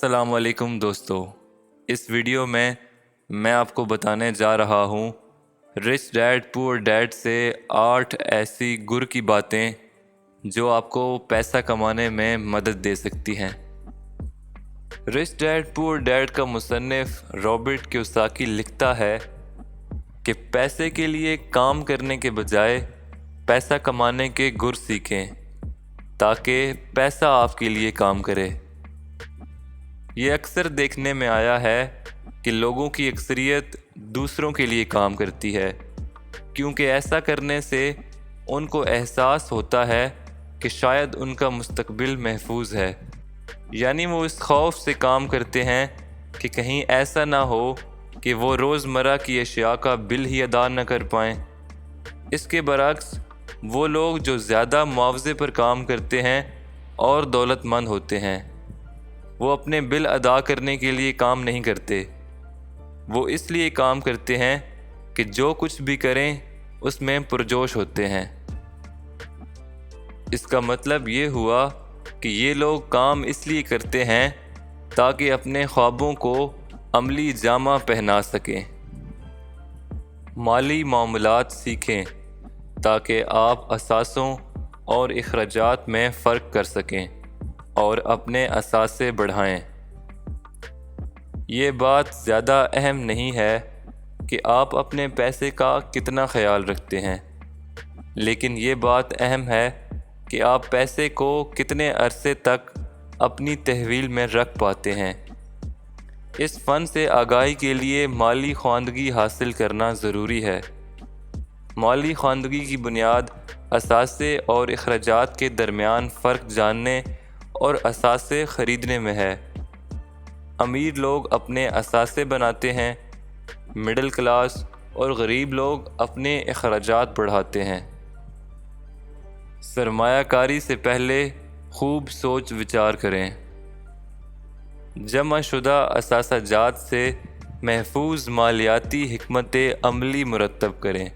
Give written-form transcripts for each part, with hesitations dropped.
अस्सलाम वालेकुम दोस्तों। इस वीडियो में मैं आपको बताने जा रहा हूँ रिच डैड पुअर डैड से 8 ऐसी गुर की बातें जो आपको पैसा कमाने में मदद दे सकती हैं। रिच डैड पुअर डैड का मुसन्निफ रॉबर्ट कियोसाकी लिखता है कि पैसे के लिए काम करने के बजाय पैसा कमाने के गुर सीखें ताकि पैसा आपके लिए काम करे। ये अक्सर देखने में आया है कि लोगों की अक्सरियत दूसरों के लिए काम करती है क्योंकि ऐसा करने से उनको एहसास होता है कि शायद उनका मुस्तकबिल महफूज है, यानी वो इस खौफ से काम करते हैं कि कहीं ऐसा ना हो कि वो रोज़मर्रा की अशिया का बिल ही अदा न कर पाएँ। इसके बरक्स वो लोग जो ज़्यादा मुआवजे पर काम करते हैं और दौलतमंद होते हैं, वो अपने बिल अदा करने के लिए काम नहीं करते, वो इसलिए काम करते हैं कि जो कुछ भी करें उसमें पुरजोश होते हैं। इसका मतलब ये हुआ कि ये लोग काम इसलिए करते हैं ताकि अपने ख्वाबों को अमली जामा पहना सकें। माली मामलात सीखें ताकि आप असासों और इखराजात में फ़र्क कर सकें और अपने असासे बढ़ाएं। ये बात ज़्यादा अहम नहीं है कि आप अपने पैसे का कितना ख्याल रखते हैं, लेकिन ये बात अहम है कि आप पैसे को कितने अरसे तक अपनी तहवील में रख पाते हैं। इस फ़न से आगाही के लिए माली ख्वांदगी हासिल करना ज़रूरी है। माली ख्वांदगी की बुनियाद असासे और इखराजात के दरमियान फ़र्क जानने और असासे ख़रीदने में है। अमीर लोग अपने असासे बनाते हैं, मिडिल क्लास और गरीब लोग अपने इखराजात बढ़ाते हैं। सरमायाकारी से पहले खूब सोच विचार करें। जमा शुदा असासाजात से महफूज मालियाती हिकमत अमली मुरतब करें।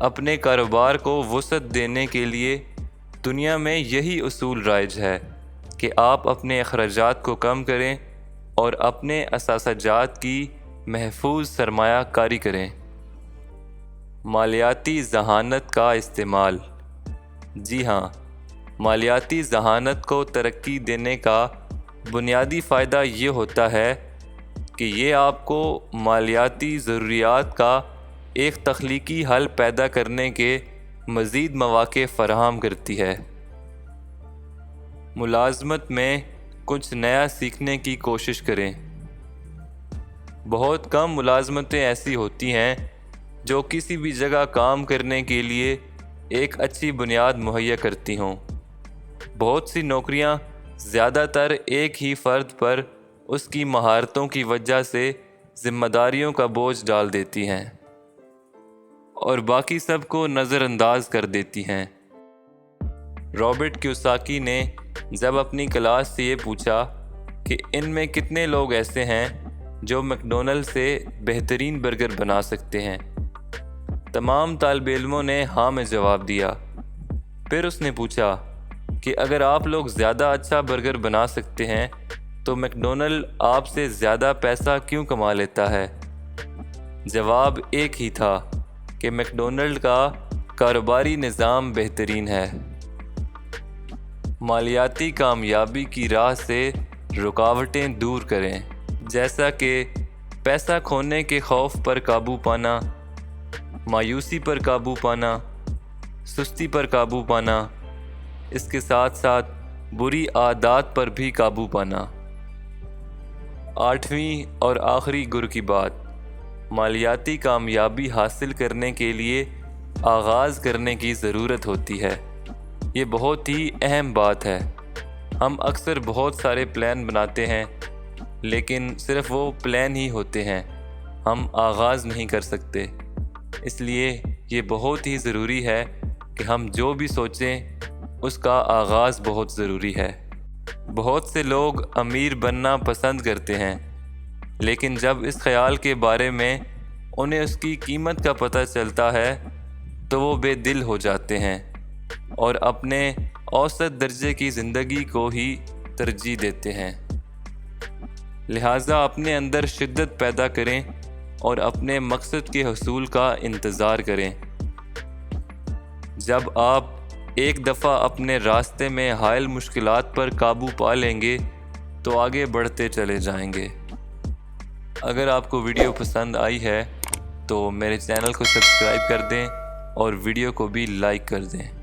अपने कारोबार को वसअत देने के लिए दुनिया में यही उसूल राइज है कि आप अपने अखराजात को कम करें और अपने असासाजात की महफूज सरमायाकारी करें। मालियाती ज़हानत का इस्तेमाल। जी हाँ, मालियाती ज़हानत को तरक्की देने का बुनियादी फ़ायदा ये होता है कि ये आपको मालियाती ज़रूरियात का एक तख्लीकी हल पैदा करने के मज़ीद मौक़े फ़राहम करती है। मुलाज़मत में कुछ नया सीखने की कोशिश करें। बहुत कम मुलाज़मतें ऐसी होती हैं जो किसी भी जगह काम करने के लिए एक अच्छी बुनियाद मुहैया करती हों। बहुत सी नौकरियां ज़्यादातर एक ही फ़र्द पर उसकी महारतों की वजह से ज़िम्मेदारियों का बोझ डाल देती हैं और बाकी सब को नज़रअंदाज कर देती हैं। रॉबर्ट कियोसाकी ने जब अपनी क्लास से ये पूछा कि इनमें कितने लोग ऐसे हैं जो मैकडॉनल्ड से बेहतरीन बर्गर बना सकते हैं, तमाम तालिब इल्मों ने हाँ में जवाब दिया। फिर उसने पूछा कि अगर आप लोग ज़्यादा अच्छा बर्गर बना सकते हैं तो मैकडॉनल्ड आपसे ज़्यादा पैसा क्यों कमा लेता है? जवाब एक ही था कि मैकडॉनल्ड का कारोबारी निज़ाम बेहतरीन है। मालियाती कामयाबी की राह से रुकावटें दूर करें, जैसा कि पैसा खोने के खौफ पर काबू पाना, मायूसी पर काबू पाना, सुस्ती पर काबू पाना, इसके साथ साथ बुरी आदत पर भी काबू पाना। 8वीं और आखिरी गुर की बात, मालियाती कामयाबी हासिल करने के लिए आगाज़ करने की ज़रूरत होती है। ये बहुत ही अहम बात है। हम अक्सर बहुत सारे प्लान बनाते हैं, लेकिन सिर्फ़ वो प्लान ही होते हैं, हम आगाज़ नहीं कर सकते। इसलिए ये बहुत ही ज़रूरी है कि हम जो भी सोचें उसका आगाज़ बहुत ज़रूरी है। बहुत से लोग अमीर बनना पसंद करते हैं, लेकिन जब इस ख़याल के बारे में उन्हें उसकी कीमत का पता चलता है तो वो बेदिल हो जाते हैं और अपने औसत दर्जे की ज़िंदगी को ही तरजीह देते हैं। لہٰذا اپنے اندر شدت پیدا کریں اور اپنے مقصد کے حصول کا انتظار کریں۔ جب آپ ایک دفعہ اپنے راستے میں حائل مشکلات پر قابو پا لیں گے تو آگے بڑھتے چلے جائیں گے۔ اگر آپ کو ویڈیو پسند آئی ہے تو میرے چینل کو سبسکرائب کر دیں اور ویڈیو کو بھی لائک کر دیں۔